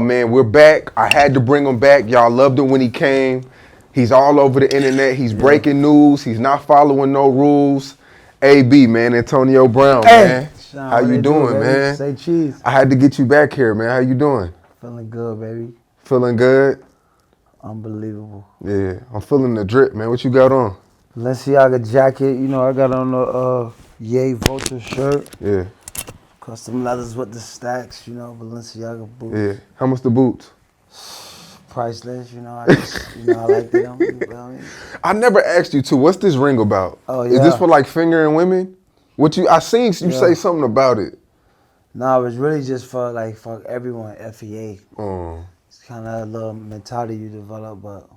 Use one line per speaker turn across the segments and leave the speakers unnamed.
man, we're back. I had to bring him back. Y'all loved him when he came. He's all over the internet. He's breaking news. He's not following no rules. AB, man, Antonio Brown, man.
Sean,
how you doing, man?
Say cheese.
I had to get you back here, man. How you doing?
Feeling good, baby.
Feeling good?
Unbelievable.
Yeah, I'm feeling the drip, man. What you got on?
Balenciaga jacket. You know, I got on the Yay Vulture shirt.
Yeah.
Custom leathers with the stacks. You know, Balenciaga boots.
Yeah. How much the boots?
Priceless. You know, I just, I like them. You know what I mean?
I never asked you too. What's this ring about?
Oh yeah.
Is this for like fingering women? I seen you say something about it.
No, it was really just for everyone. FEA.
Oh.
It's kind of a little mentality you develop, but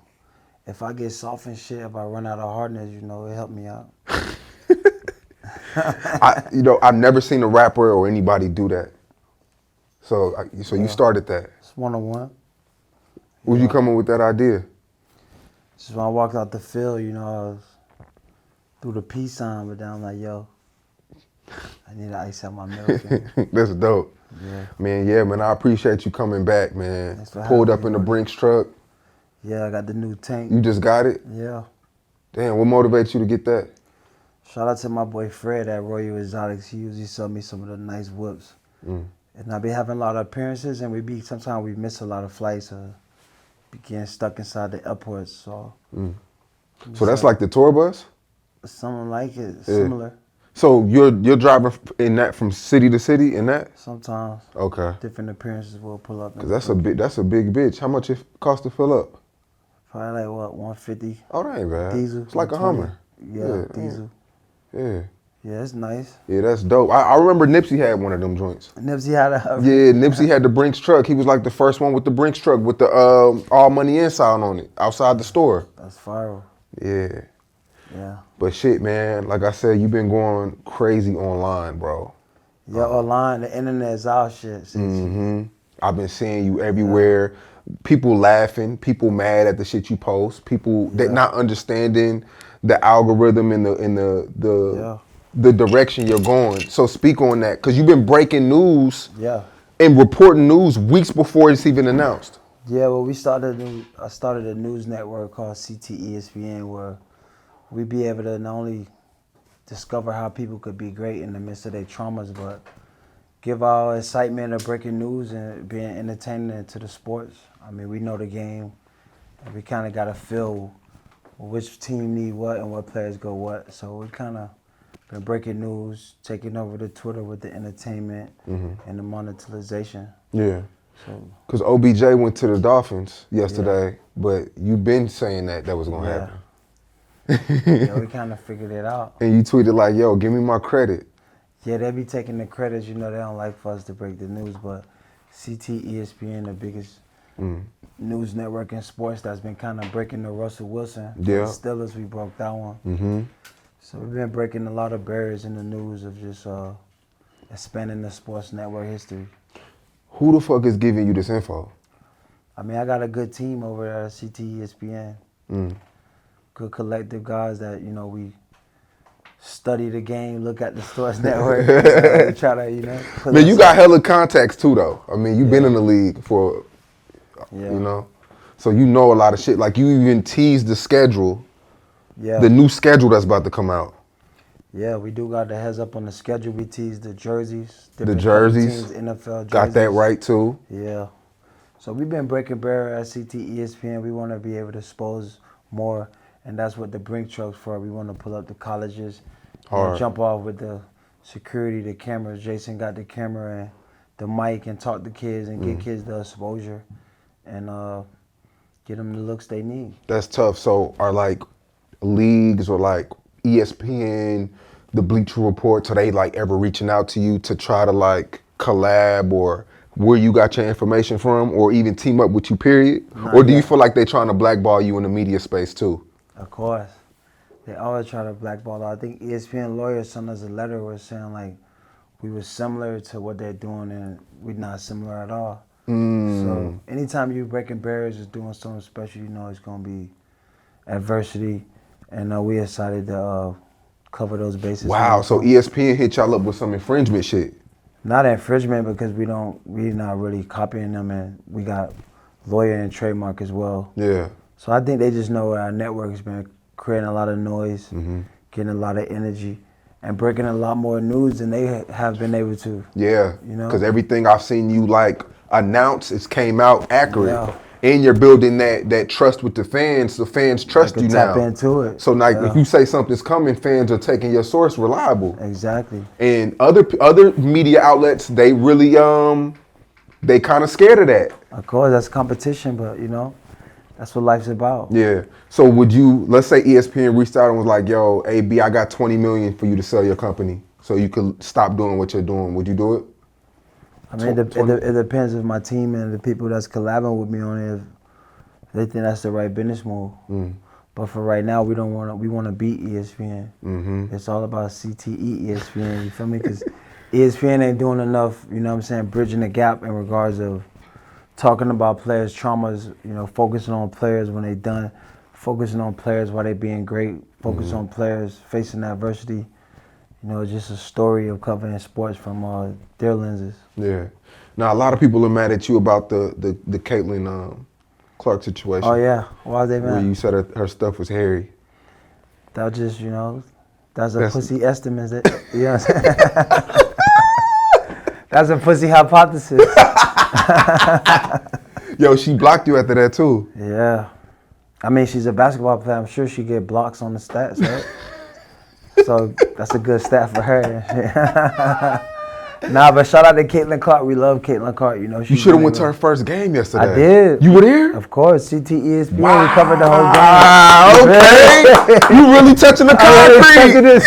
if I get soft and shit, if I run out of hardness, you know, it helped me out.
I've never seen a rapper or anybody do that. So you started that.
It's one-on-one.
Where'd you come up with that idea?
Just when I walked out the field, you know, I was through the peace sign, but then I'm like, yo, I need to ice out my middle finger.
That's dope.
Yeah.
Man, I appreciate you coming back, man. Pulled up in the Brinks truck.
Yeah, I got the new tank.
You just got it?
Yeah.
Damn, what motivates you to get that?
Shout out to my boy Fred at Royal Exotics. He usually sell me some of the nice whips. And I be having a lot of appearances, and sometimes we miss a lot of flights or be getting stuck inside the airports. So
that's like the tour bus?
Something like it, similar.
So you're driving in that from city to city in that?
Sometimes.
Okay.
Different appearances will pull up.
Cause that's a big bitch. How much it cost to fill up?
Probably like what, 150.
Oh, that ain't bad.
Diesel.
It's like a Hummer.
Yeah, diesel.
Yeah.
Yeah, it's nice.
Yeah, that's dope. I remember Nipsey had one of them joints.
Nipsey had
Nipsey had the Brinks truck. He was like the first one with the Brinks truck with the All Money Inside on it outside the store.
That's viral.
Yeah.
Yeah.
But shit, man, like I said, you've been going crazy online, bro.
Yeah, online, the internet is our shit.
I've been seeing you everywhere. People laughing, people mad at the shit you post, people that not understanding the algorithm and the direction you're going. So speak on that, because you've been breaking news and reporting news weeks before it's even announced.
Yeah, well, I started a news network called CT ESPN where we be able to not only discover how people could be great in the midst of their traumas, but give our excitement of breaking news and being entertaining to the sports. I mean, we know the game, and we kind of got to feel which team need what and what players go what. So we kind of been breaking news, taking over the Twitter with the entertainment and the monetization.
Yeah. Because OBJ went to the Dolphins yesterday, but you've been saying that was going to happen.
Yeah, we kind of figured it out.
And you tweeted like, yo, give me my credit.
Yeah, they be taking the credits. You know, they don't like for us to break the news, but CT ESPN, the biggest news network in sports that's been kind of breaking the Russell Wilson.
Yeah.
The Steelers, we broke that one. So we've been breaking a lot of barriers in the news of just expanding the sports network history.
Who the fuck is giving you this info?
I mean, I got a good team over there at CT ESPN. Good collective guys that, you know, we study the game, look at the sports network, try to, you know.
Man, you got hella contacts too, though. I mean, you've been in the league for, you know, so you know a lot of shit. Like, you even teased the schedule, the new schedule that's about to come out.
Yeah, we do got the heads up on the schedule. We teased the jerseys.
The jerseys.
Teams, NFL jerseys.
Got that right, too.
Yeah. So we've been breaking barriers at CT ESPN. We want to be able to expose more, and that's what the Brink truck's for. We want to pull up the colleges, jump off with the security, the cameras. Jason got the camera and the mic and talk to kids and get kids the exposure and get them the looks they need.
That's tough. So are like leagues or like ESPN, the Bleacher Report, are they like ever reaching out to you to try to like collab or where you got your information from or even team up with you, period? Or do you feel like they trying to blackball you in the media space too?
Of course. They always try to blackball. I think ESPN lawyers sent us a letter was saying like we were similar to what they're doing and we're not similar at all. So anytime you're breaking barriers, is doing something special, you know it's going to be adversity. And we decided to cover those bases.
Wow, so ESPN hit y'all up with some infringement shit.
Not infringement because we're not really copying them, and we got lawyer and trademark as well.
Yeah.
So I think they just know our network has been creating a lot of noise, getting a lot of energy, and breaking a lot more news than they have been able to.
Yeah.
You know?
Because everything I've seen you like announce, it's came out accurate.
Yeah.
And you're building that trust with the fans. The fans trust you now.
Tap into it.
So like if you say something's coming, fans are taking your source reliable.
Exactly.
And other media outlets, they really they kind of scared of that.
Of course, that's competition, but you know, that's what life's about.
Yeah. So would you, let's say ESPN reached out and was like, yo, AB, I got 20 million for you to sell your company so you could stop doing what you're doing. Would you do it?
I mean, it depends if my team and the people that's collabing with me on it, if they think that's the right business move. But for right now, we want to beat ESPN. It's all about CTE ESPN, you feel me? Because ESPN ain't doing enough, you know what I'm saying, bridging the gap in regards of talking about players' traumas, you know, focusing on players when they done, focusing on players while they being great, focusing on players facing adversity. You know, it's just a story of covering sports from their lenses.
Yeah. Now, a lot of people are mad at you about the Caitlin Clark situation.
Oh, yeah. Why are they mad?
Where you said her stuff was hairy.
That was just, you know, that's a pussy estimate. You know what I'm saying? That's a pussy hypothesis.
Yo, she blocked you after that, too.
Yeah. I mean, she's a basketball player. I'm sure she get blocks on the stats, right? So that's a good stat for her. Nah, but shout out to Caitlin Clark. We love Caitlin Clark. You know,
you should have went to her first game yesterday.
I did.
You were there?
Of course. CT ESPN.
Wow.
We covered the whole game.
Okay. You really touching the concrete.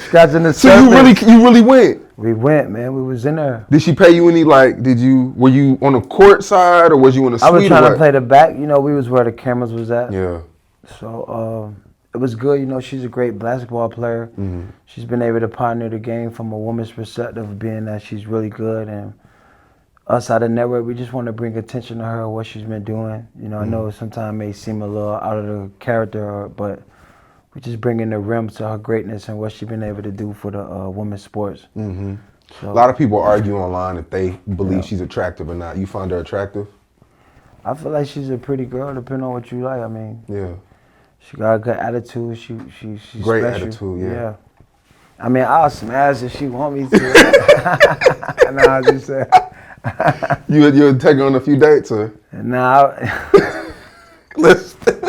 Scratching the surface.
So you really went?
We went, man. We was in there.
Did she pay you any, like, were you on the court side or was you in the suite?
I was trying to play the back. You know, we was where the cameras was at.
Yeah.
So, it was good. You know, she's a great basketball player. She's been able to pioneer the game from a woman's perspective, being that she's really good. And us at the network, we just want to bring attention to her, what she's been doing. You know, I know sometimes it may seem a little out of the character, but we just bringing the rim to her greatness and what she's been able to do for the women's sports.
So, a lot of people argue online if they believe she's attractive or not. You find her attractive?
I feel like she's a pretty girl, depending on what you like. I mean,
yeah.
She got a good attitude. She's
great
special.
attitude, yeah.
I mean, I'll smash if she want me to. Nah, I just said.
You'll take her on a few dates, or?
Nah.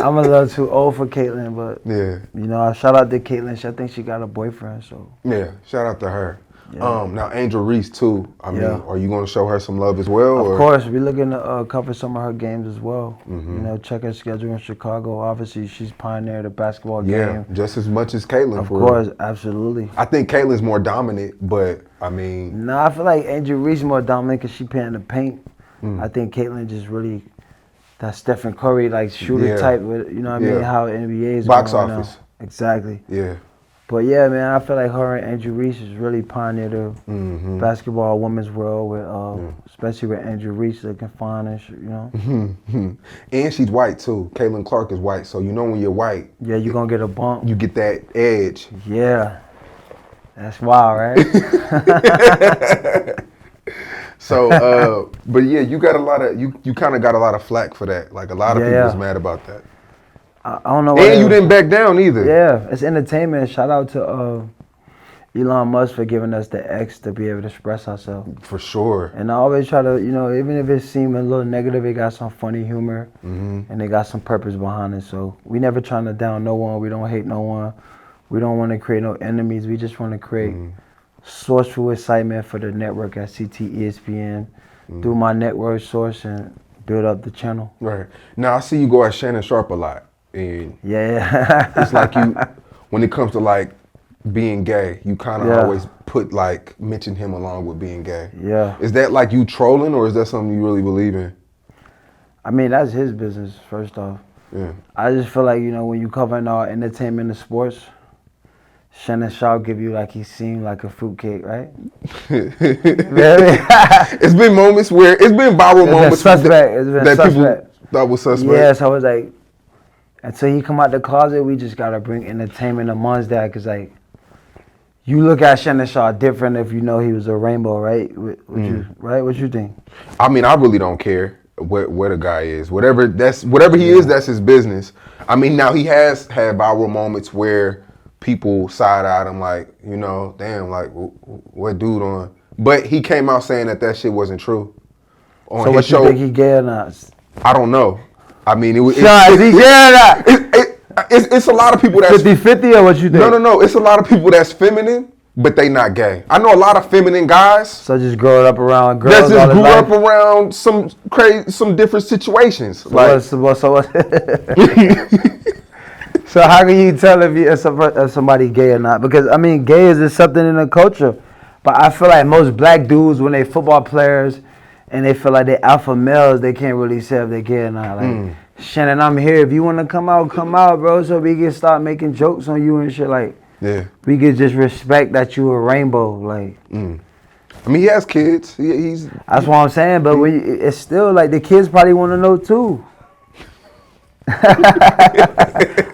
I'm a little too old for Caitlin, but you know, I shout out to Caitlin. I think she got a boyfriend, so.
Yeah, shout out to her.
Yeah.
Now Angel Reese too. I mean, are you going to show her some love as well?
Of course, we're looking to cover some of her games as well. You know, check her schedule in Chicago. Obviously, she's pioneered the basketball game.
Yeah, just as much as Caitlin.
Of course, absolutely.
I think Caitlin's more dominant, but I mean.
No, I feel like Angel Reese is more dominant because she playing the paint. I think Caitlin just really that Stephen Curry like shooter type. With, you know what I mean? How NBA is
box
going
office.
Now. Exactly.
Yeah.
But yeah, man, I feel like her and Angel Reese has really pioneered the basketball women's world, with especially with Angel Reese looking fine and you know.
And she's white too. Caitlin Clark is white, so you know when you're white.
Yeah, you're gonna get a bump.
You get that edge.
Yeah, that's wild, right?
So, but yeah, you got a lot of you kind of got a lot of flack for that. Like a lot of people was mad about that.
I don't know.
And you didn't back down either.
Yeah, it's entertainment. Shout out to Elon Musk for giving us the X to be able to express ourselves.
For sure.
And I always try to, you know, even if it seemed a little negative, it got some funny humor and they got some purpose behind it. So we never trying to down no one. We don't hate no one. We don't want to create no enemies. We just want to create sourceful excitement for the network at CT ESPN through my network source and build up the channel.
Right. Now I see you go at Shannon Sharpe a lot. And
it's
like you, when it comes to like being gay, you kind of always put like mention him along with being gay.
Yeah.
Is that like you trolling or is that something you really believe in?
I mean, that's his business, first off.
Yeah.
I just feel like, you know, when you covering all entertainment and sports, Shannon Sharpe give you like he seemed like a fruitcake, right? Really?
It's been moments where, it's been viral moments that people thought was suspect.
Yeah, so I was like, until he come out the closet, we just gotta bring entertainment amongst that, cause like, You look at Shannon Sharpe different if you know he was a rainbow, right? What you think?
I mean, I really don't care where the guy is. Whatever he is, that's his business. I mean, now he has had viral moments where people side-eyed him like, damn, like, what dude on? But he came out saying that shit wasn't true. On
so
his
what
show,
you think he gay or not?
I don't know. I mean,
Is he gay or not?
It's a lot of people that's
50-50 or what you think?
No. It's a lot of people that's feminine, but they not gay. I know a lot of feminine guys.
So just growing up around girls.
That just grew up around some different situations. So
So how can you tell if somebody gay or not? Because I mean, gay is just something in the culture. But I feel like most black dudes, when they football players and they feel like they alpha males, they can't really say if they're gay or not. Like, Shannon, I'm here. If you want to come out, bro. So we can start making jokes on you and shit. Like, we could just respect that you a rainbow. Like,
I mean, he has kids. He's.
That's what I'm saying. But it's still like the kids probably want to know too.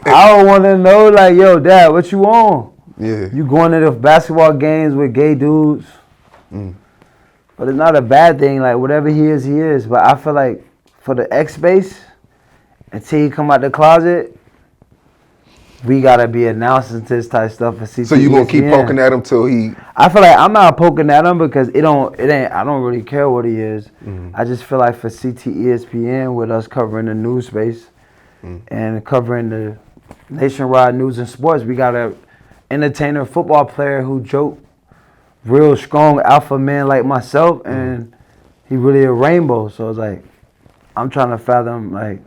I don't want to know, like, yo, Dad, what you on?
Yeah.
You going to the basketball games with gay dudes? But it's not a bad thing. Like, whatever he is, he is. But I feel like for the X base, until he come out the closet, we gotta be announcing this type stuff for CT ESPN.
So you gonna keep poking at him till he?
I feel like I'm not poking at him because it ain't. I don't really care what he is. I just feel like for CT ESPN, with us covering the news space and covering the nationwide news and sports, we got a entertainer, football player who joke, real strong alpha man like myself, and he really a rainbow. So it's like I'm trying to fathom, like,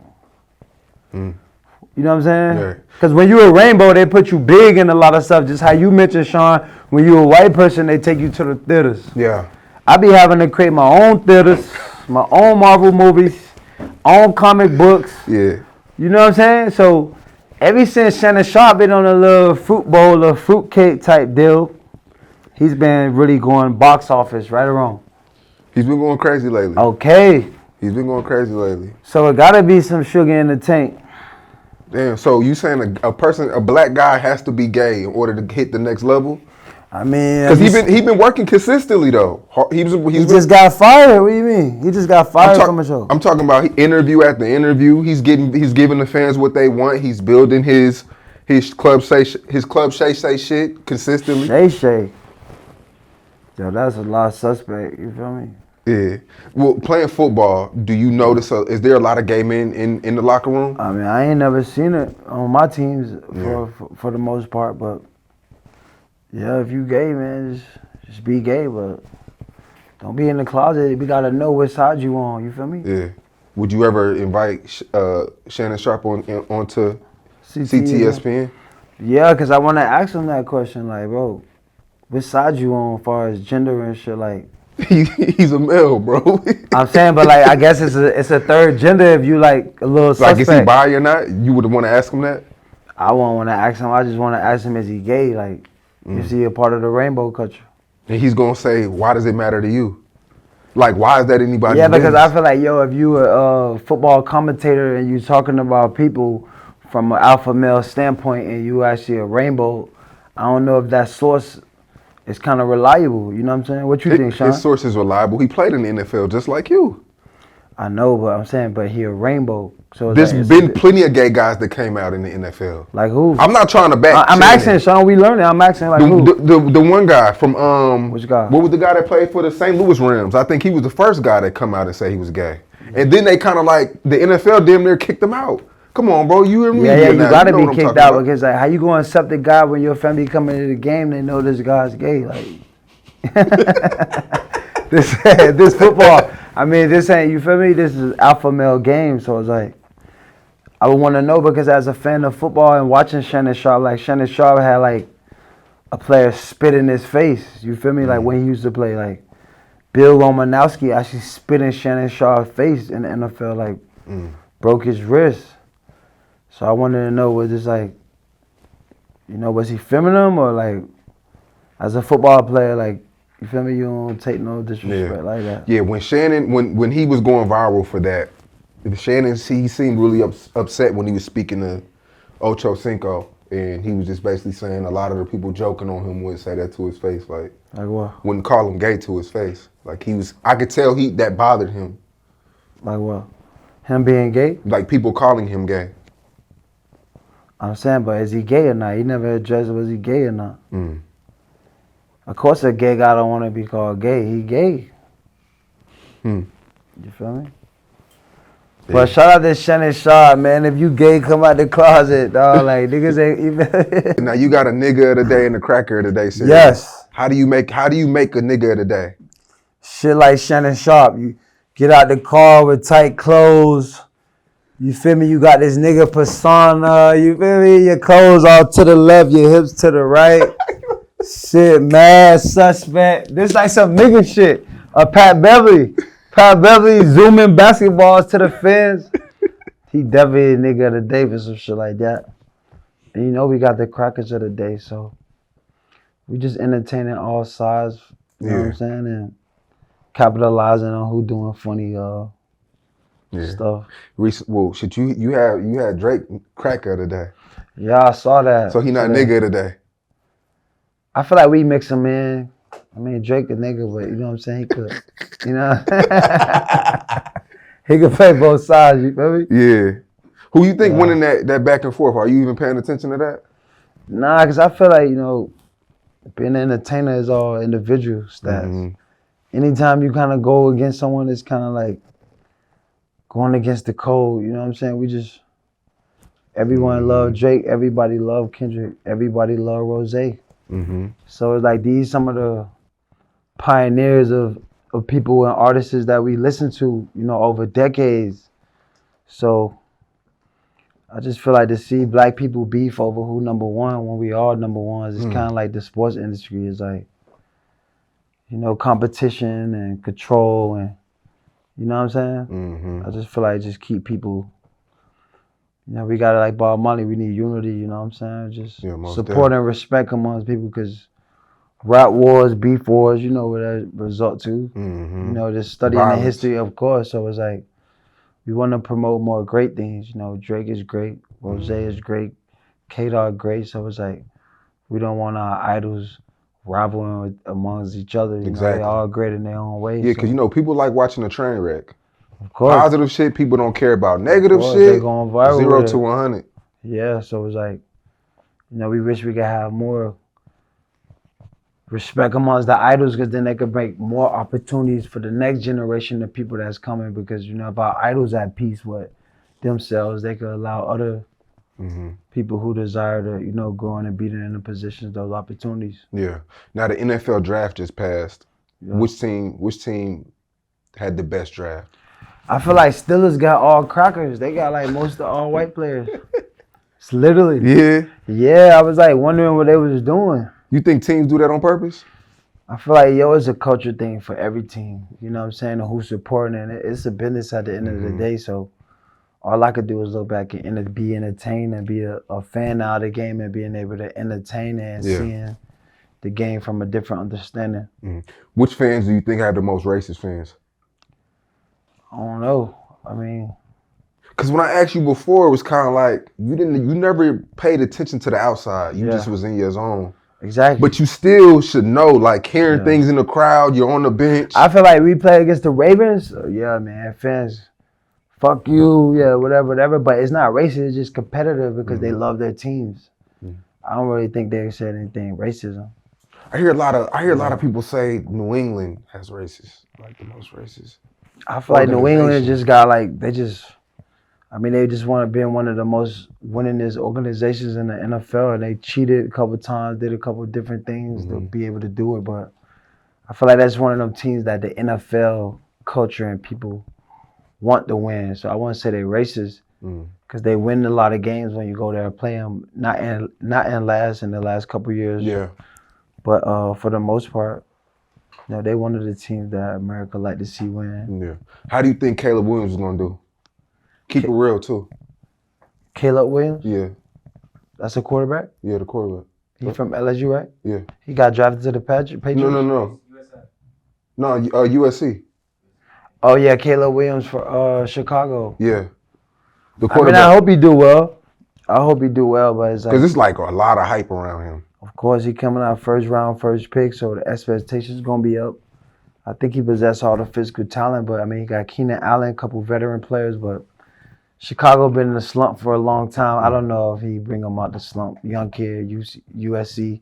you know what I'm saying? Because when you're a rainbow, they put you big in a lot of stuff. Just how you mentioned, Sean, when you're a white person, they take you to the theaters.
Yeah.
I be having to create my own theaters, my own Marvel movies, own comic books.
Yeah.
You know what I'm saying? So ever since Shannon Sharpe been on a little fruit bowl, a fruit cake type deal, he's been really going box office, right or wrong?
He's been going crazy lately.
Okay.
He's been going crazy lately.
So it gotta be some sugar in the tank.
Damn, so you saying a black guy has to be gay in order to hit the next level?
I mean,
because he been working consistently though. He
just got fired. What do you mean? He just got fired from a show.
I'm talking about interview after interview. He's giving the fans what they want. He's building his club Shay shit consistently.
Shay. Yo, that's a lot of suspect. You feel me?
Yeah. Well, playing football, do you notice? Is there a lot of gay men in the locker room?
I mean, I ain't never seen it on my teams for the most part, but yeah, if you gay, man, just be gay, but don't be in the closet. We gotta know what side you on. You feel me?
Yeah. Would you ever invite Shannon Sharpe onto CT ESPN?
Yeah, because I want to ask him that question, like, bro, which side you on as far as gender and shit, like.
He's a male, bro.
I'm saying, but like, I guess it's a third gender if you like a little suspect.
Like, is he bi or not? You would want to ask him that?
I won't want to ask him. I just want to ask him, is he gay? Like, is he a part of the rainbow culture?
And he's going to say, why does it matter to you? Like, why is that anybody's
Yeah, because
business?
I feel like, yo, if you a football commentator and you talking about people from an alpha male standpoint and you actually a rainbow, I don't know if that source is kind of reliable. You know what I'm saying? What you think, Sean?
His source is reliable. He played in the NFL just like you.
I know, but I'm saying, but he a rainbow. So
there's been plenty of gay guys that came out in the NFL.
Like who?
I'm not trying to back.
I'm asking, Sean. We learning. I'm asking, like who?
The one guy from
Which guy?
What was the guy that played for the St. Louis Rams? I think he was the first guy that come out and say he was gay. And then they kind of like the NFL damn near kicked him out. Come on, bro. You in media
you
now.
gotta be kicked out because like how you gonna accept the guy when your family coming to the game? They know this guy's gay. Like this football. I mean, this ain't, you feel me? This is alpha male game, so it's like I would want to know because as a fan of football and watching Shannon Sharpe, like Shannon Sharpe had like a player spit in his face. You feel me? Like when he used to play, like Bill Romanowski actually spit in Shannon Sharpe's face in the NFL, like broke his wrist. So I wanted to know, was this like, you know, was he filming him or like as a football player, like, you feel me? You don't take no disrespect like that.
Yeah, when Shannon, when he was going viral for that, Shannon, he seemed really upset when he was speaking to Ocho Cinco. and he was just basically saying a lot of the people joking on him would say that to his face, like
what?
wouldn't call him gay to his face. Like I could tell that bothered him.
Like what? Him being gay?
Like people calling him gay.
I'm saying, but is he gay or not? He never addressed was he gay or not. Of course a gay guy don't want to be called gay. He gay. You feel me? Yeah. But shout out to Shannon Sharpe, man. If you gay, come out the closet, dog. Like niggas ain't even.
Now you got a nigga of the day and a cracker of the day series.
Yes.
How do you make a nigga of the day?
Shit like Shannon Sharpe. You get out the car with tight clothes. You feel me? You got this nigga persona. You feel me? Your clothes all to the left, your hips to the right. Shit, mad suspect. This like some nigga shit. Pat Beverly. Pat Beverly zooming basketballs to the fence. He definitely a nigga of the day for some shit like that. And you know we got the crackers of the day, so we just entertaining all sides. You know what I'm saying? And capitalizing on who doing funny stuff.
Well, shit, you had Drake cracker of the day.
Yeah, I saw that.
So he not nigga of the day.
I feel like we mix him in. I mean, Drake a nigga, but you know what I'm saying? He could, you know? He could play both sides, you feel me?
Yeah. Who you think winning that back and forth? Are you even paying attention to that?
Nah, because I feel like, you know, being an entertainer is all individual stats. Anytime you kind of go against someone, it's kind of like going against the code, you know what I'm saying? Everyone love Drake, everybody love Kendrick, everybody love Rose. So it's like some of the pioneers of people and artists that we listen to, you know, over decades. So I just feel like to see black people beef over who number one when we are number ones, it's kind of like the sports industry is like, you know, competition and control and, you know what I'm saying? I just feel like just keep people, you know, we got to like Bob Marley, we need unity, you know what I'm saying? Just support and respect amongst people because rap wars, beef wars, you know what that result to. You know, just studying the history, of course. So it's like, we want to promote more great things. You know, Drake is great, Rose is great, K-Dog great. So it's like, we don't want our idols rivaling amongst each other. You know, they all great in their own way.
Yeah, because, you know, people like watching a train wreck.
Of course.
Positive shit, people don't care about. Negative shit,
going viral
0 to 100.
Yeah, so it's like, you know, we wish we could have more respect amongst the idols because then they could make more opportunities for the next generation of people that's coming because, you know, if our idols at peace with themselves, they could allow other people who desire to, you know, go on and be in the positions, those opportunities.
Yeah. Now the NFL draft just passed. Yeah. Which team had the best draft?
I feel like Steelers got all crackers. They got like most of the all white players. It's literally.
Yeah.
Yeah, I was like wondering what they was doing.
You think teams do that on purpose?
I feel like, it's a culture thing for every team. You know what I'm saying? And who's supporting it. It's a business at the end of the day. So all I could do is look back and be entertained and be a fan out of the game and being able to entertain it and seeing the game from a different understanding.
Which fans do you think have the most racist fans?
I don't know. I mean,
because when I asked you before, it was kind of like you never paid attention to the outside. You just was in your zone.
Exactly.
But you still should know, like hearing things in the crowd. You're on the bench.
I feel like we play against the Ravens. So yeah, man, fans, fuck you, whatever. But it's not racist. It's just competitive because they love their teams. I don't really think they said anything racism.
I hear a lot of people say New England has racist, like the most racist.
I feel like New England just got like they just want to be one of the most winningest organizations in the NFL, and they cheated a couple times, did a couple different things to be able to do it. But I feel like that's one of them teams that the NFL culture and people want to win. So I wouldn't say they're racist because they win a lot of games when you go there and play them. Not in the last couple years. Yeah. But for the most part, you know, they one of the teams that America like to see win.
Yeah. How do you think Caleb Williams is gonna do? Keep it real too.
Caleb Williams?
Yeah.
That's a quarterback?
Yeah, the quarterback.
He from LSU, right?
Yeah. He
got drafted to the Patriots?
No. No, USC.
Oh yeah, Caleb Williams for Chicago.
Yeah. The
quarterback. I mean, I hope he do well. I hope he do well, but it's like,
Because it's like a lot of hype around him.
of course, he coming out first round, first pick, so the expectations gonna be up. I think he possesses all the physical talent, but I mean, he got Keenan Allen, a couple veteran players, but Chicago been in a slump for a long time. I don't know if he bring him out the slump. Young kid, USC.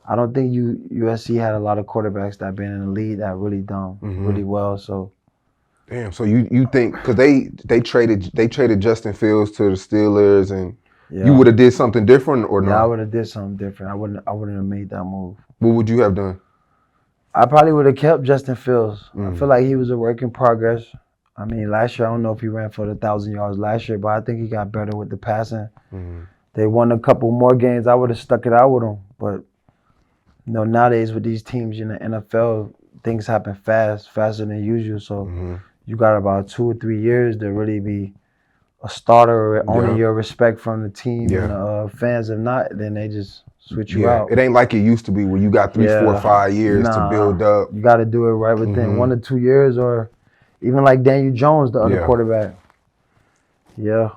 I don't think USC had a lot of quarterbacks that been in the league that really done really well. So,
damn. So you think because they traded Justin Fields to the Steelers, and you would have did something different or
yeah,
no?
I would have did something different. I wouldn't have made that move.
What would you have done?
I probably would have kept Justin Fields. I feel like he was a work in progress. I mean, last year, I don't know if he ran for the 1,000 yards last year, but I think he got better with the passing. They won a couple more games. I would have stuck it out with him. But, nowadays with these teams in the NFL, things happen faster than usual. So you got about 2 or 3 years to really be a starter or earning your respect from the team and the fans. If not, then they just switch you out.
It ain't like it used to be where you got 3, 4, 5 years to build up.
You got to do it right within 1 to 2 years, or even like Daniel Jones, the other quarterback. Yeah.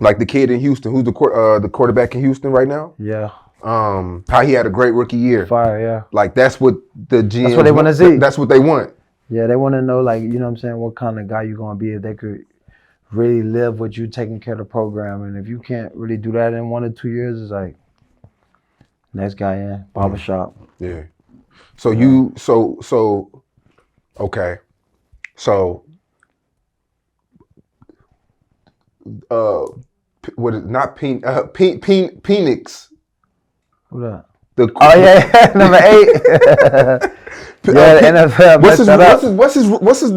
Like the kid in Houston, who's the quarterback in Houston right now?
Yeah.
How he had a great rookie year.
Fire, yeah.
Like that's what the GM.
That's what they want to see.
That's what they want.
Yeah, they want to know, like, you know what I'm saying, what kind of guy you going to be if they could really live with you taking care of the program. And if you can't really do that in 1 or 2 years, it's like, next guy in, barbershop.
Yeah. So okay. So, what is not Penix?
Who that?
The
number 8. Yeah, the NFL.
What's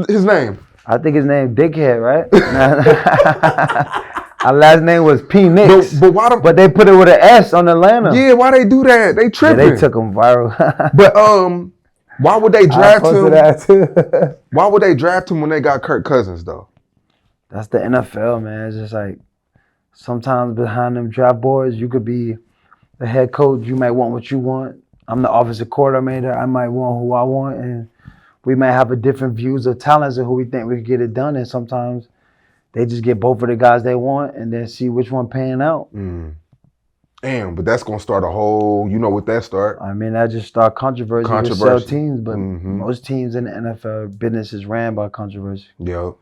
his name?
I think his name Dickhead, right? Our last name was P. Nix. But they put it with an S on Atlanta.
Yeah, why they do that? They tripping.
Yeah, they took him viral.
But why would they draft him? Why would they draft him when they got Kirk Cousins though?
That's the NFL, man. It's just like sometimes behind them draft boards, you could be the head coach. You might want what you want. I'm the offensive coordinator. I might want who I want, and we might have a different views of talents and who we think we can get it done. And sometimes they just get both of the guys they want and then see which one paying out.
Damn, but that's gonna start a whole. You know what that start?
I mean, that just start controversy with sell teams, but most teams in the NFL business is ran by controversy.
Yep.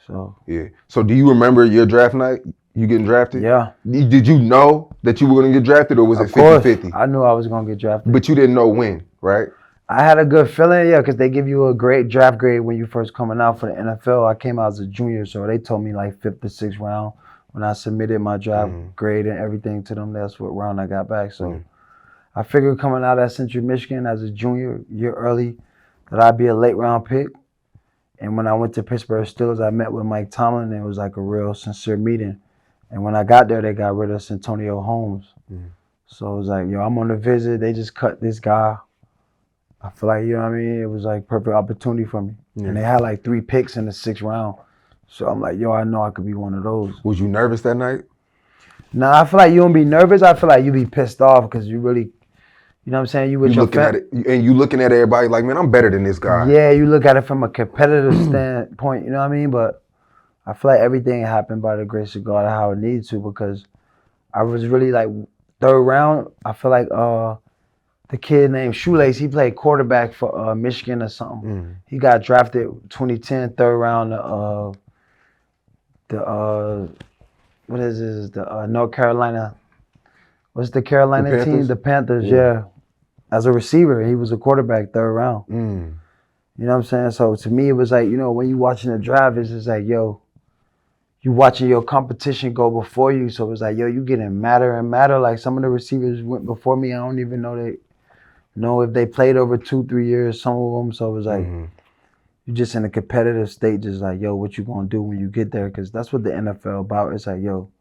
So
yeah. So do you remember your draft night? You getting drafted?
Yeah.
Did you know that you were going to get drafted, or was it 50-50?
I knew I was going to get drafted.
But you didn't know when, right?
I had a good feeling, yeah, because they give you a great draft grade when you first coming out for the NFL. I came out as a junior, so they told me like 5th to 6th round. When I submitted my draft grade and everything to them, that's what round I got back. So I figured coming out at Central Michigan as a junior, year early, that I'd be a late round pick. And when I went to Pittsburgh Steelers, I met with Mike Tomlin, and it was like a real sincere meeting. And when I got there, they got rid of Santonio Holmes. So it was like, yo, I'm on a visit. They just cut this guy. I feel like, you know what I mean? It was like perfect opportunity for me. And they had like 3 picks in the 6th round. So I'm like, yo, I know I could be one of those.
Was you nervous that night?
Nah, I feel like you don't be nervous. I feel like you be pissed off because you really, you know what I'm saying? You
looking at it, and you looking at everybody like, man, I'm better than this guy.
Yeah, you look at it from a competitive standpoint, you know what I mean? But I feel like everything happened by the grace of God how it needed to, because I was really like 3rd round. I feel like the kid named Shoelace, he played quarterback for Michigan or something. He got drafted 2010, 3rd round. What is this? The North Carolina. What's the Carolina team? The Panthers, yeah. As a receiver, he was a quarterback 3rd round. You know what I'm saying? So to me, it was like, you know, when you watching the draft, it's just like, yo, you watching your competition go before you. So it was like, yo, you getting madder and madder. Like some of the receivers went before me. I don't even know if they played over 2-3 years, some of them. So it was like, you're just in a competitive state, just like, yo, what you gonna do when you get there? Because that's what the NFL about. It's like, yo,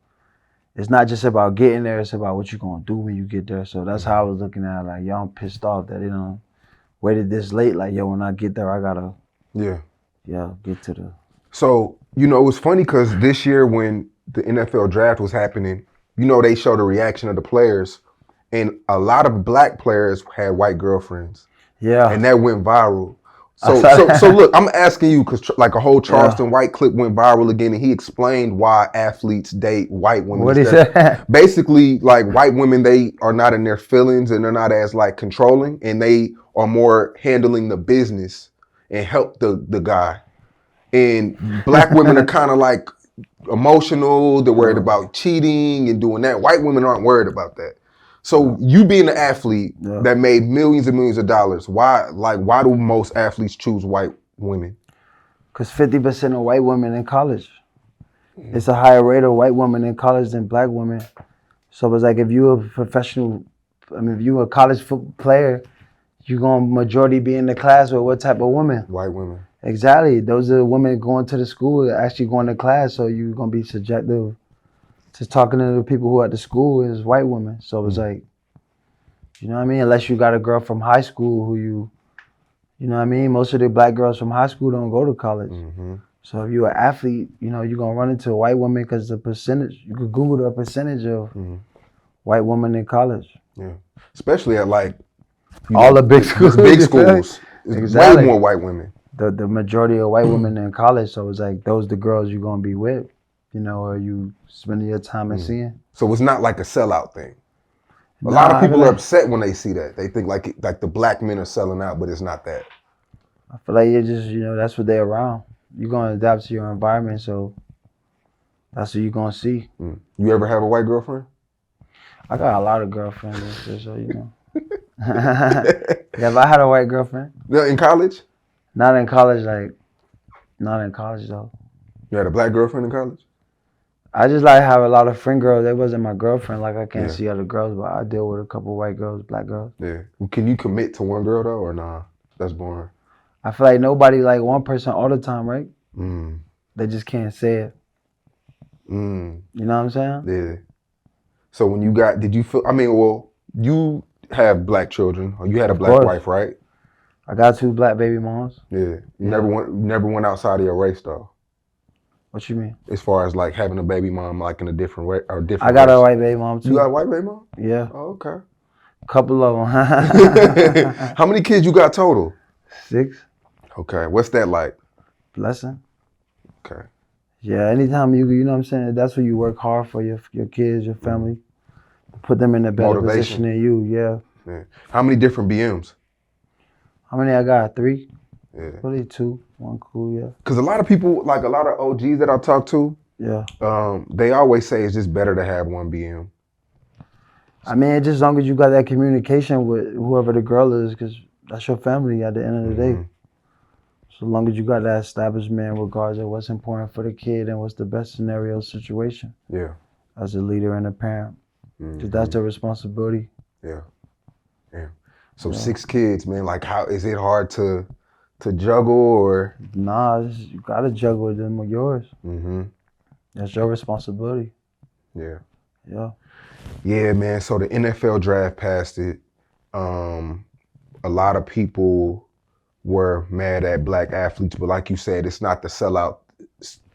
it's not just about getting there. It's about what you gonna do when you get there. So that's how I was looking at it. Like, yo, I'm pissed off that they done waited this late. Like, yo, when I get there, I gotta, get to the.
So, you know, it was funny because this year when the NFL draft was happening, you know, they showed the reaction of the players, and a lot of black players had white girlfriends.
Yeah.
And that went viral. So look, I'm asking you because like a whole Charleston White clip went viral again, and he explained why athletes date white women.
What is that?
Basically, like white women, they are not in their feelings and they're not as like controlling, and they are more handling the business and help the guy. And black women are kind of like emotional. They're worried about cheating and doing that. White women aren't worried about that. So you being an athlete that made millions and millions of dollars, why do most athletes choose white women?
Because 50% of white women in college. It's a higher rate of white women in college than black women. So it's like if you're a professional, if you're a college player, you're going to majority be in the class with what type of women?
White women.
Exactly. Those are the women going to the school, actually going to class. So you're going to be subjective to talking to the people who are at the school is white women. So it's like, you know what I mean? Unless you got a girl from high school who you know what I mean? Most of the black girls from high school don't go to college. Mm-hmm. So if you're an athlete, you're going to run into a white woman because the percentage, you could Google the percentage of white women in college. Yeah.
Especially at like
all the big schools.
Big schools. Exactly. Way more white women.
The majority of white women in college. So it's like those the girls you're going to be with, or you spending your time and seeing.
So it's not like a sellout thing. A lot of people are upset when they see that. They think like the black men are selling out, but it's not that.
I feel like you're just, that's what they're around. You're going to adapt to your environment, so that's what you're going to see.
You ever have a white girlfriend?
I got a lot of girlfriends, so Have I had a white girlfriend?
In college?
Not in college, not in college though.
You had a black girlfriend in college?
I just have a lot of friend girls. They wasn't my girlfriend. I can't see other girls, but I deal with a couple white girls, black girls.
Yeah. Can you commit to one girl though, or nah? That's boring.
I feel like nobody like one person all the time, right? They just can't say it. You know what I'm saying?
Yeah. So when did you feel? You have black children, or you had a black wife, right?
I got 2 black baby moms.
Yeah. You never went outside of your race though.
What you mean?
As far as having a baby mom in a different way or different.
I got a white baby mom too.
You got a white baby mom?
Yeah.
Oh, okay.
Couple of them.
How many kids you got total?
6.
Okay. What's that like?
Blessing.
Okay.
Yeah. Anytime you know what I'm saying, that's when you work hard for your kids, your family, put them in a better position than you. Yeah.
How many different BMs?
How many I got? 3.
Yeah.
Really 2. 1 cool, yeah.
Because a lot of people, a lot of OGs that I talk to, they always say it's just better to have 1 BM.
Just as long as you got that communication with whoever the girl is, because that's your family at the end of the day. So long as you got that establishment in regards to what's important for the kid and what's the best scenario situation. Yeah. As a leader and a parent. Because that's their responsibility.
Yeah. Yeah. So 6 kids, man, how is it hard to juggle or?
Nah, you gotta juggle them with yours. That's your responsibility.
Yeah.
Yeah.
Yeah, man. So the NFL draft passed it. A lot of people were mad at black athletes, but like you said, it's not the sellout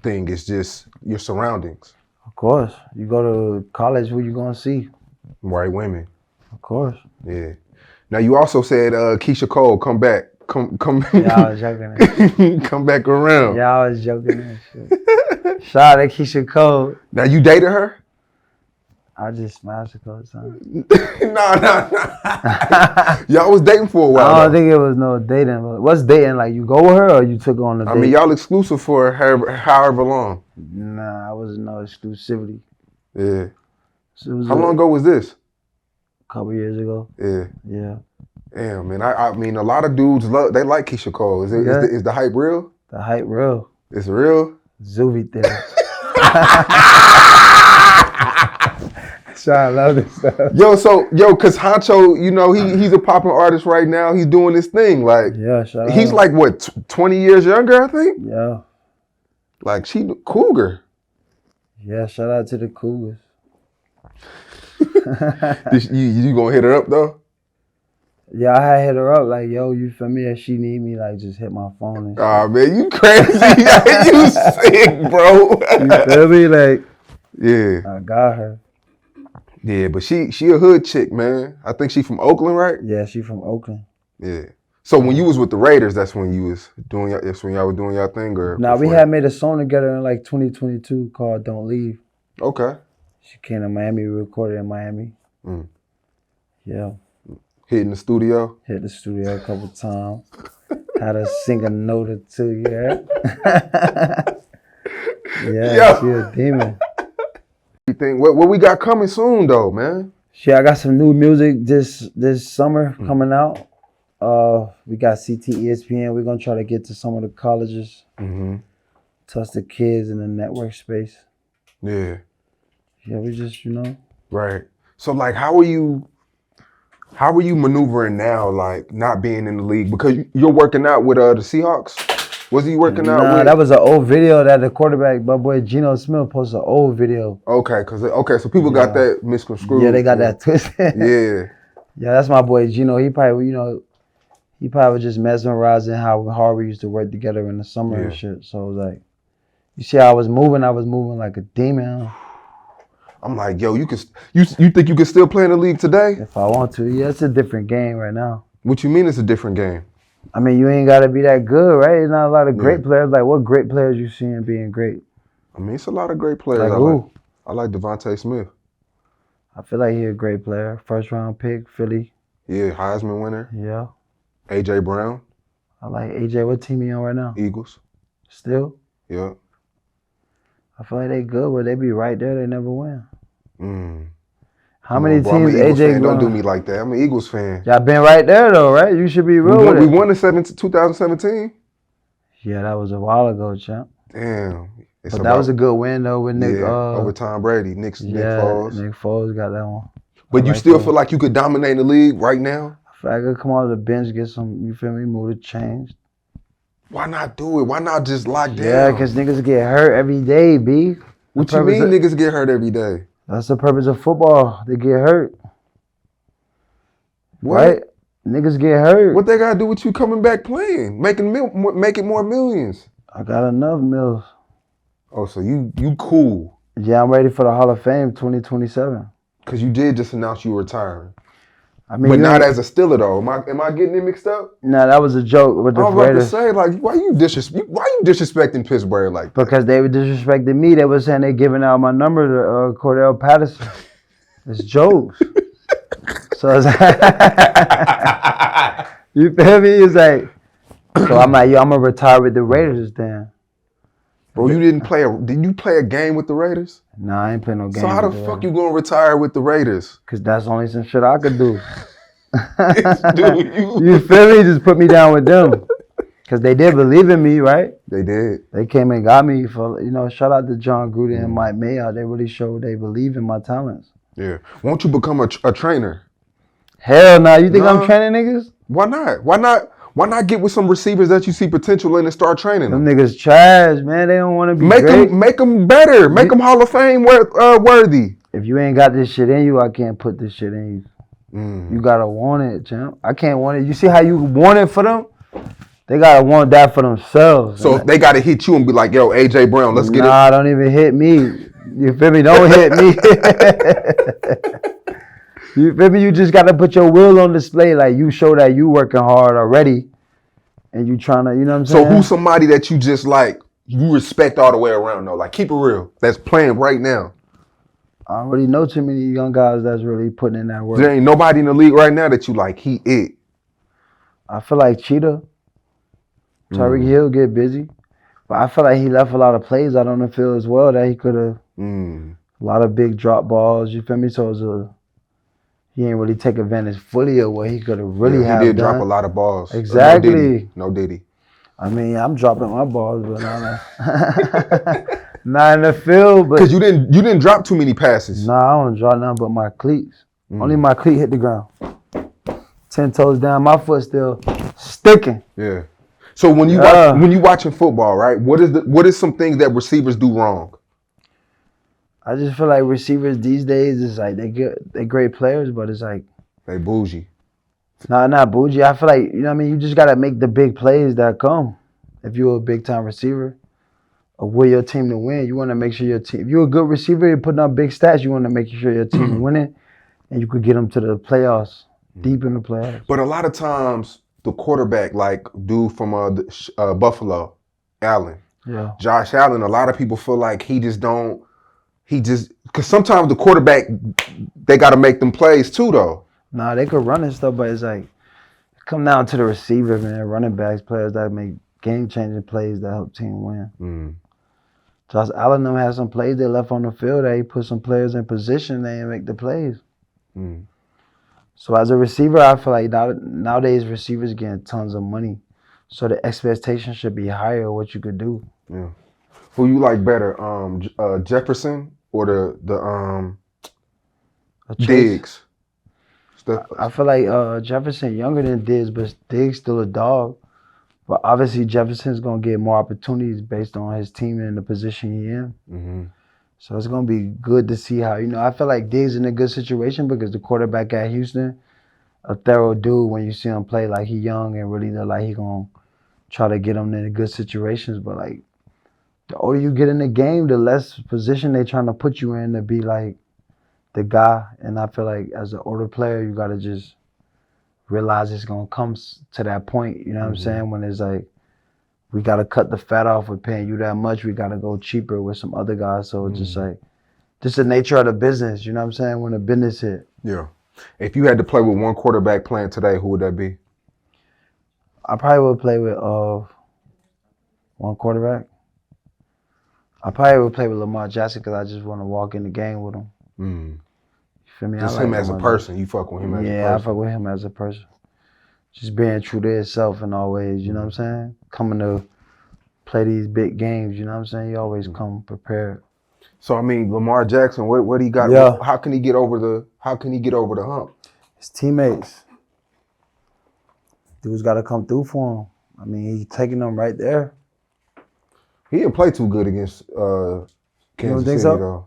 thing. It's just your surroundings.
Of course. You go to college, who you gonna see?
White women.
Of course.
Yeah. Now you also said Keyshia Cole, come back. Come.
Yeah, I was joking.
Come back around.
Yeah, I was joking and shit. Shout out to Keyshia Cole.
Now you dated her?
I just smashed a couple times.
No. Y'all was dating for a while.
I don't think it was no dating. What's dating? You go with her or you took her on a date?
Y'all exclusive for however long.
Nah, I wasn't no exclusivity.
Yeah. So how long ago was this?
A couple years ago.
Yeah.
Yeah.
Damn, man. I mean, a lot of dudes they like Keyshia Cole. Is the hype real?
The hype real.
It's real?
Zuvi theory. I love this stuff.
Cause Honcho, he's a popping artist right now. He's doing this thing. He's what, 20 years younger, I think?
Yeah.
She the cougar.
Yeah, shout out to the cougars.
You gonna hit her up though?
Yeah, I had hit her up yo, you feel me? If she need me, just hit my phone and shit.
Oh man, you crazy. You sick, bro.
You feel me?
Yeah.
I got her.
Yeah, but she a hood chick, man. I think she from Oakland, right?
Yeah, she from Oakland.
Yeah. So when you was with the Raiders, that's when y'all was doing y'all thing, or
Nah, we had made a song together in like 2022 called "Don't Leave."
Okay.
She came to Miami, we recorded in Miami. Yeah.
Hitting the studio.
Hit the studio a couple times. Had to sing a note or two, yeah. Yeah, she a demon.
What we got coming soon though, man?
Yeah, I got some new music this summer coming out. We got CT ESPN. We're gonna try to get to some of the colleges, touch the kids in the network space.
Yeah.
Yeah, we just
Right. So like, how are you maneuvering now, like not being in the league because you're working out with the Seahawks? Was he working out?
Nah, that was an old video that the quarterback, my boy Geno Smith, posted an old video.
Okay, so people got that misconstrued.
Yeah, they got that twisted.
Yeah.
Yeah, that's my boy Geno. He probably was just mesmerizing how hard we used to work together in the summer and shit. So it was like, you see how I was moving like a demon.
I'm like, yo, you think you can still play in the league today?
If I want to, yeah, it's a different game right now.
What you mean it's a different game?
I mean, you ain't got to be that good, right? There's not a lot of great players. Like, what great players you seeing being great?
I mean, it's a lot of great players.
Like who?
I like Devontae Smith.
I feel like he's a great player. First round pick, Philly.
Yeah, Heisman winner.
Yeah.
AJ Brown.
I like AJ. What team he on right now?
Eagles.
Still?
Yeah.
I feel like they good, but they be right there. They never win. How
Come
many
on, bro,
teams
I'm an Eagles
AJ
fan.
going?
Don't do me like that. I'm an Eagles fan.
Y'all been right there though, right? You should be real with it.
We won in 2017.
Yeah, that was a while ago, champ.
Damn.
But that was a good win though with Nick.
Over Tom Brady. Nick Foles.
Nick Foles got that one.
But you still feel like you could dominate the league right now?
I feel like I could come out of the bench, get some, you feel me, move the change.
Why not do it? Why not just lock down?
Yeah, because niggas get hurt every day, B.
What you mean niggas get hurt every day?
That's the purpose of football. They get hurt.
What?
Right? Niggas get hurt.
What they got to do with you coming back playing? Making more millions?
I got enough mills.
Oh, so you cool.
Yeah, I'm ready for the Hall of Fame 2027.
Because you did just announce you were retiring.
I mean,
but not as a Steeler though. Am I getting it mixed up?
Nah, that was a joke with the Raiders.
I was about to say, like, why you disrespecting Pittsburgh like that?
Because they were disrespecting me. They were saying they giving out my number to Cordell Patterson. It's jokes. So it's like, you feel me? It's like, so I'm like, yo, I'm gonna retire with the Raiders then.
Bro, did you play a game with the Raiders?
Nah, I ain't playing no game.
So how the fuck you gonna retire with the Raiders?
Cause that's only some shit I could do.
Dude,
you feel me? Just put me down with them. Cause they did believe in me, right?
They did.
They came and got me for, shout out to John Gruden and Mike Mayock. They really showed they believe in my talents.
Yeah. Won't you become a trainer?
Hell no. You think I'm training niggas?
Why not? Why not get with some receivers that you see potential in and start training them?
Them niggas trash, man. They don't want to be great.
Make them better. Make them Hall of Fame worthy.
If you ain't got this shit in you, I can't put this shit in you. You gotta want it, champ. I can't want it. You see how you want it for them? They gotta want that for themselves.
So they gotta hit you and be like, yo, AJ Brown, let's get it.
Nah, don't even hit me. You feel me? Don't hit me. You feel me? You just gotta put your will on display. Like you show that you working hard already, and you trying to, you know what I'm saying?
So who's somebody that you just like you respect all the way around though? Like keep it real. That's playing right now.
I don't really know too many young guys that's really putting in that work.
There ain't nobody in the league right now that you like. He it.
I feel like Cheetah, Tyreek Hill get busy, but I feel like he left a lot of plays out on the field as well that he could have. A lot of big drop balls. You feel me? So he ain't really take advantage fully of what he could have really have done.
He did drop a lot of balls.
Exactly.
No diddy.
I mean, I'm dropping my balls, but not in the field.
Because you didn't drop too many passes.
Nah, I don't drop nothing but my cleats. Only my cleat hit the ground. 10 toes down, my foot still sticking.
Yeah. So when you watching football, right? What is some things that receivers do wrong?
I just feel like receivers these days is like they great players, but it's like
they bougie.
Nah, not bougie. I feel like, you know what I mean, you just gotta make the big plays that come. If you're a big time receiver or will your team to win, you wanna make sure your team, if you're a good receiver, you're putting up big stats, you wanna make sure your team is winning and you could get them to the playoffs, deep in the playoffs.
But a lot of times the quarterback, like dude from Buffalo, Allen.
Yeah.
Josh Allen, a lot of people feel like because sometimes the quarterback, they got to make them plays too, though.
Nah, they could run and stuff, but it's like, come down to the receiver, man, running backs, players that make game-changing plays that help team win.
Mm.
Josh Allen them had some plays they left on the field that he put some players in position, they didn't make the plays.
Mm.
So as a receiver, I feel like nowadays receivers getting tons of money. So the expectation should be higher of what you could do.
Yeah. Who you like better, Jefferson or the Diggs?
I feel like Jefferson younger than Diggs, but Diggs still a dog. But obviously Jefferson's gonna get more opportunities based on his team and the position he in.
Mm-hmm.
So it's gonna be good to see how I feel like Diggs in a good situation because the quarterback at Houston, a thorough dude. When you see him play, like he young and really look like he gonna try to get him into good situations. But like the older you get in the game, the less position they trying to put you in to be like the guy. And I feel like as an older player, you gotta just realize it's gonna come to that point. You know what I'm saying? When it's like we gotta cut the fat off with paying you that much. We gotta go cheaper with some other guys. So it's just like just the nature of the business. You know what I'm saying? When the business hit.
Yeah. If you had to play with one quarterback playing today, who would that be?
I probably would play with one quarterback. I probably would play with Lamar Jackson because I just want to walk in the game with him.
Mm.
You feel me?
Just
I like
him as a person. You fuck with him as a person.
Yeah, I fuck with him as a person. Just being true to himself in all ways, you know what I'm saying? Coming to play these big games, you know what I'm saying? You always come prepared.
So I mean, Lamar Jackson, what he got?
Yeah.
How can he get over the hump?
His teammates. Dude's got to come through for him. I mean, he's taking them right there.
He didn't play too good against Kansas City,
so?
though.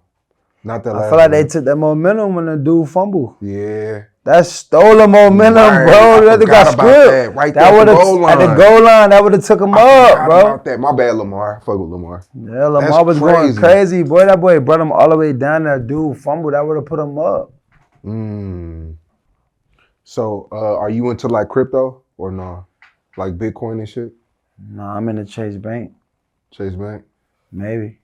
Not that last
I feel like
game.
they took that momentum when the dude fumbled.
Yeah.
That stole the momentum,
Right.
bro.
I
That got
forgot about
script.
that. Right there at the goal line.
At the goal line, that would have took him
I
up,
forgot
bro.
about that. My bad, Lamar. Fuck with Lamar.
Yeah, Lamar
That's
was going crazy, boy. That boy brought him all the way down. That dude fumbled. That would have put him up.
So, are you into like crypto or no? Like Bitcoin and shit?
Nah, I'm in the Chase Bank.
Chase Bank?
Maybe.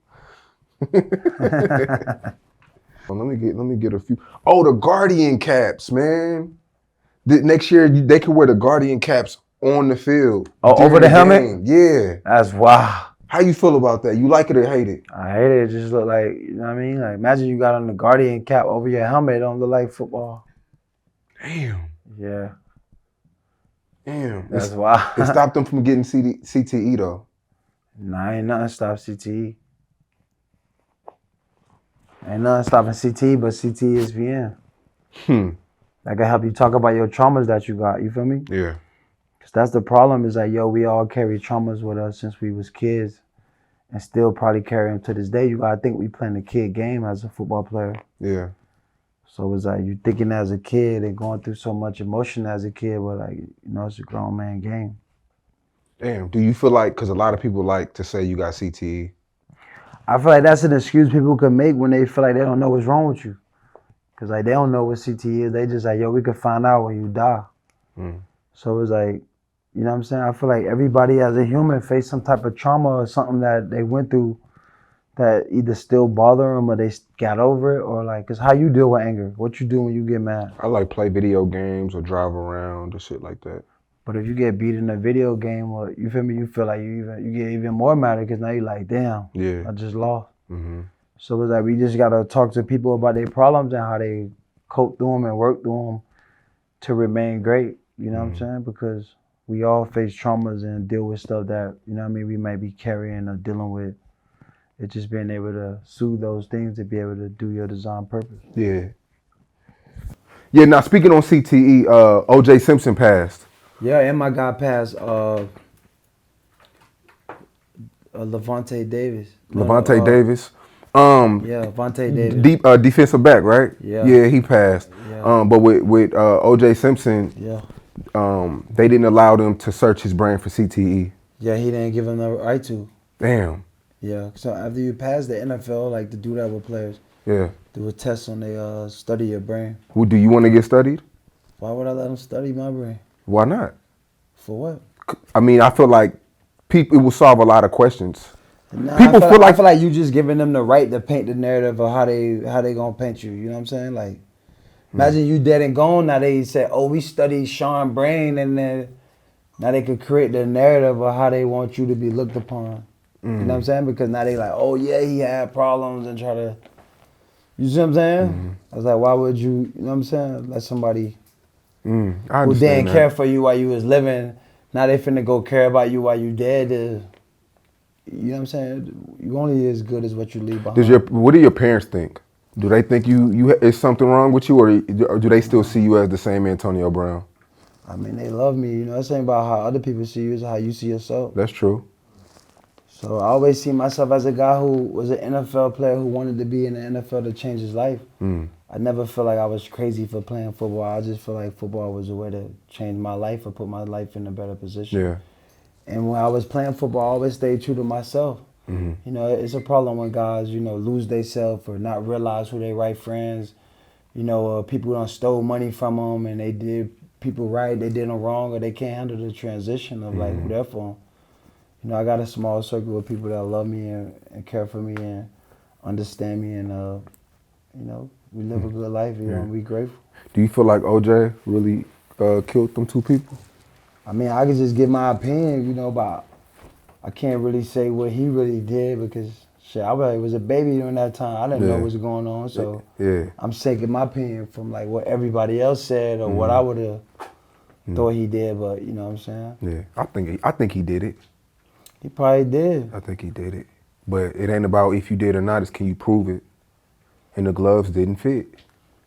Let me get a few. Oh, the Guardian caps, man. Next year they can wear the Guardian caps on the field.
Oh, over the helmet?
Game. Yeah.
That's wow.
How you feel about that? You like it or hate it?
I hate it. It just look like, you know what I mean? Like imagine you got on the Guardian cap over your helmet. It don't look like football.
Damn.
Yeah.
Damn.
That's wild.
It stopped them from getting CTE though.
Nah, ain't nothing stop CTE. Ain't nothing stopping CTE but CT ESPN. That can help you talk about your traumas that you got. You feel me?
Yeah.
Because that's the problem is like, we all carry traumas with us since we was kids and still probably carry them to this day. You got to think we playing a kid game as a football player.
Yeah.
So it's like you thinking as a kid and going through so much emotion as a kid, but like, it's a grown man game.
Damn. Do you feel like, because a lot of people like to say you got CTE.
I feel like that's an excuse people can make when they feel like they don't know what's wrong with you. Because like they don't know what CTE is. They just like, we could find out when you die. So it's like, you know what I'm saying? I feel like everybody as a human face some type of trauma or something that they went through that either still bother them or they got over it, or like, it's how you deal with anger. What you do when you get mad.
I like play video games or drive around or shit like that.
But if you get beat in a video game, or you feel me, you feel like you get even more mad because now you're like, damn, I just lost. So it's like we just gotta talk to people about their problems and how they cope through them and work through them to remain great. You know what I'm saying? Because we all face traumas and deal with stuff that, you know what I mean, we might be carrying or dealing with. It's just being able to soothe those things to be able to do your design purpose.
Yeah. Yeah, now speaking on CTE, O.J. Simpson passed.
Yeah, and my guy passed Levante Davis.
Davis.
Levante Davis.
Deep defensive back, right?
Yeah.
Yeah, he passed.
Yeah.
But with O.J. Simpson, they didn't allow them to search his brain for CTE.
Yeah, he didn't give him the right to.
Damn.
Yeah, so after you pass the NFL, like to do that with players.
Yeah.
Do a test on they study your brain.
Well, do you want to get studied?
Why would I let them study my brain?
Why not?
For what?
I mean, I feel like it will solve a lot of questions.
Nah,
People
I feel like you just giving them the right to paint the narrative of how they gonna paint you. You know what I'm saying? Like, imagine you dead and gone. Now they say, oh, we studied Sean Brain, and then now they could create the narrative of how they want you to be looked upon. You know what I'm saying? Because now they like, oh yeah, he had problems and try to. You see what I'm saying? I was like, why would you? You know what I'm saying? Let somebody who didn't care for you while you was living. Now they finna go care about you while you dead. You know what I'm saying? You only as good as what you leave behind.
What do your parents think? Do they think you is something wrong with you, or do they still see you as the same Antonio Brown?
I mean, they love me. You know, it's ain't about how other people see you, it's how you see yourself.
That's true.
So I always see myself as a guy who was an NFL player who wanted to be in the NFL to change his life. I never felt like I was crazy for playing football. I just feel like football was a way to change my life or put my life in a better position.
Yeah.
And when I was playing football, I always stayed true to myself. You know, it's a problem when guys, you know, lose themselves or not realize who their right friends. You know, people done stole money from them and they did people right, they did them wrong, or they can't handle the transition of like who they're for. You know, I got a small circle of people that love me and care for me and understand me, and you know, we live a good life. You know, and we grateful.
Do you feel like OJ really killed them two people?
I mean, I could just give my opinion, you know, but I can't really say what he really did because shit, I was a baby during that time. I didn't know what was going on, so I'm taking my opinion from like what everybody else said or what I would have thought he did. But you know what I'm saying?
Yeah, I think he did it.
He probably did.
I think he did it. But it ain't about if you did or not, it's can you prove it? And the gloves didn't fit.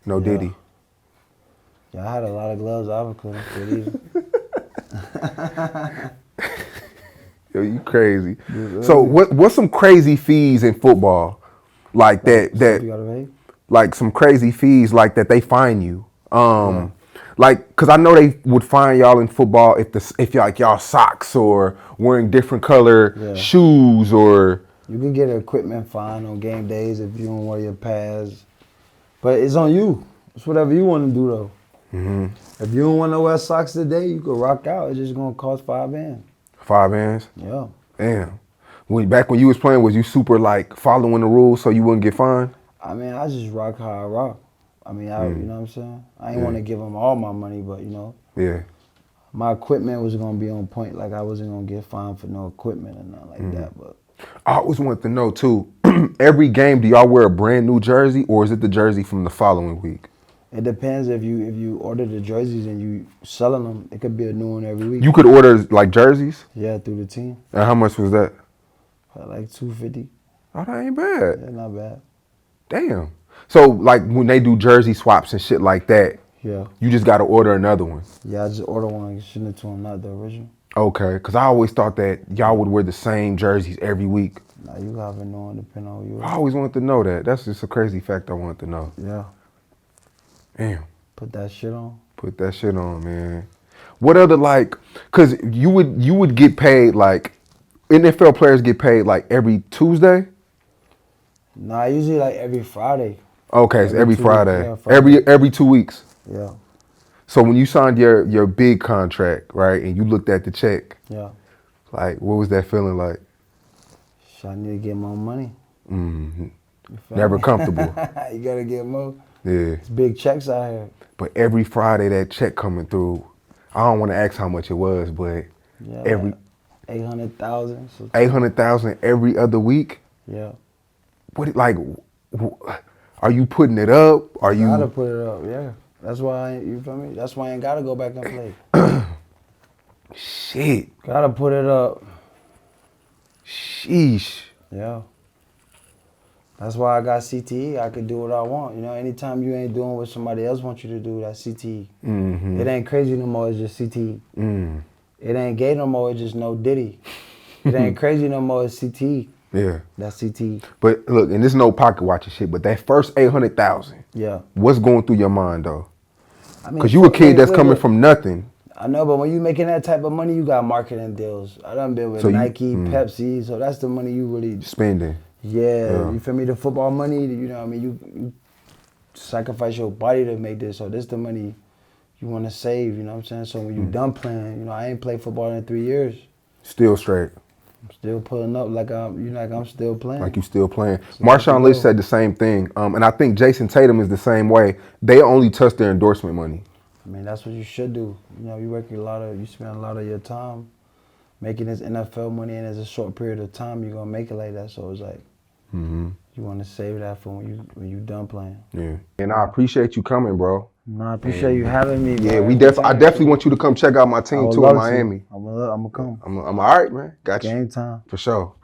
No, did he?
Yeah, I had a lot of gloves I couldn't fit either.
Yo, you crazy. So what's some crazy fees in football? Like like some crazy fees like that they fine you. Like, cause I know they would fine y'all in football if y'all socks or wearing different color shoes or.
You can get an equipment fine on game days if you don't wear your pads, but it's on you. It's whatever you want to do though. If you don't want to wear socks today, you could rock out. It's just gonna cost $5.
5 bands?
Yeah.
Damn. Back when you was playing, was you super like following the rules so you wouldn't get fined?
I mean, I just rock how I rock. I mean, you know what I'm saying? I ain't want to give them all my money, but you know.
Yeah.
My equipment was gonna be on point. Like I wasn't gonna get fined for no equipment or nothing like that. But
I always wanted to know too. Every game, do y'all wear a brand new jersey, or is it the jersey from the following week?
It depends if you order the jerseys and you selling them. It could be a new one every week.
You could order like jerseys?
Yeah, through the team.
And how much was that?
Like $250.
Oh, that ain't bad.
Yeah, not bad.
Damn. So like when they do jersey swaps and shit like that, you just got to order another one.
Yeah, I just order one and send it to them, not the original.
Okay, because I always thought that y'all would wear the same jerseys every week.
Nah, you haven't known depending on who you are.
I always wanted to know that. That's just a crazy fact I wanted to know.
Yeah.
Damn.
Put that shit on.
Put that shit on, man. What other like? Cause you would get paid like NFL players get paid like every Tuesday.
Nah, usually like every Friday.
Okay, it's every Friday.
Yeah, Friday.
Every 2 weeks.
Yeah.
So when you signed your big contract, right, and you looked at the check, like what was that feeling like?
I need to get more money.
Never comfortable.
You gotta get more.
Yeah.
It's big checks out here.
But every Friday that check coming through, I don't want to ask how much it was, but every
like 800,000.
800,000 every other week.
Yeah.
What like? Are you putting it up? Are you?
Gotta put it up. Yeah. That's why you feel me. That's why I ain't gotta go back and play.
Shit.
Gotta put it up.
Sheesh.
Yeah. That's why I got CTE. I can do what I want. You know, anytime you ain't doing what somebody else wants you to do, that's CTE. It ain't crazy no more, it's just CTE. It ain't gay no more, it's just no Diddy. It ain't crazy no more, it's CTE.
Yeah.
That's CTE.
But look, and this no pocket watching shit, but that first 800,000.
Yeah.
What's going through your mind though?
I mean,
because you a kid that's coming from nothing.
I know, but when you making that type of money, you got marketing deals. I done been with Nike, Pepsi, so that's the money you really
spending.
Yeah, you feel me? The football money, you know what I mean? You sacrifice your body to make this, so this the money you want to save, you know what I'm saying? So when you're done playing, you know, I ain't played football in 3 years.
Still straight.
I'm still pulling up like I'm still playing.
Like you still playing.
So
Marshawn Lynch said the same thing. And I think Jason Tatum is the same way. They only touch their endorsement money.
I mean, that's what you should do. You know, you spend a lot of your time making this NFL money, and it's a short period of time you're gonna make it like that. So it's like you want to save that for when you done playing.
Yeah. And I appreciate you coming, bro.
No, I appreciate you having me.
Yeah,
bro.
I definitely want you to come check out my team too in Miami.
I'm gonna come.
I'm all right, man. Got you.
Game time.
For sure.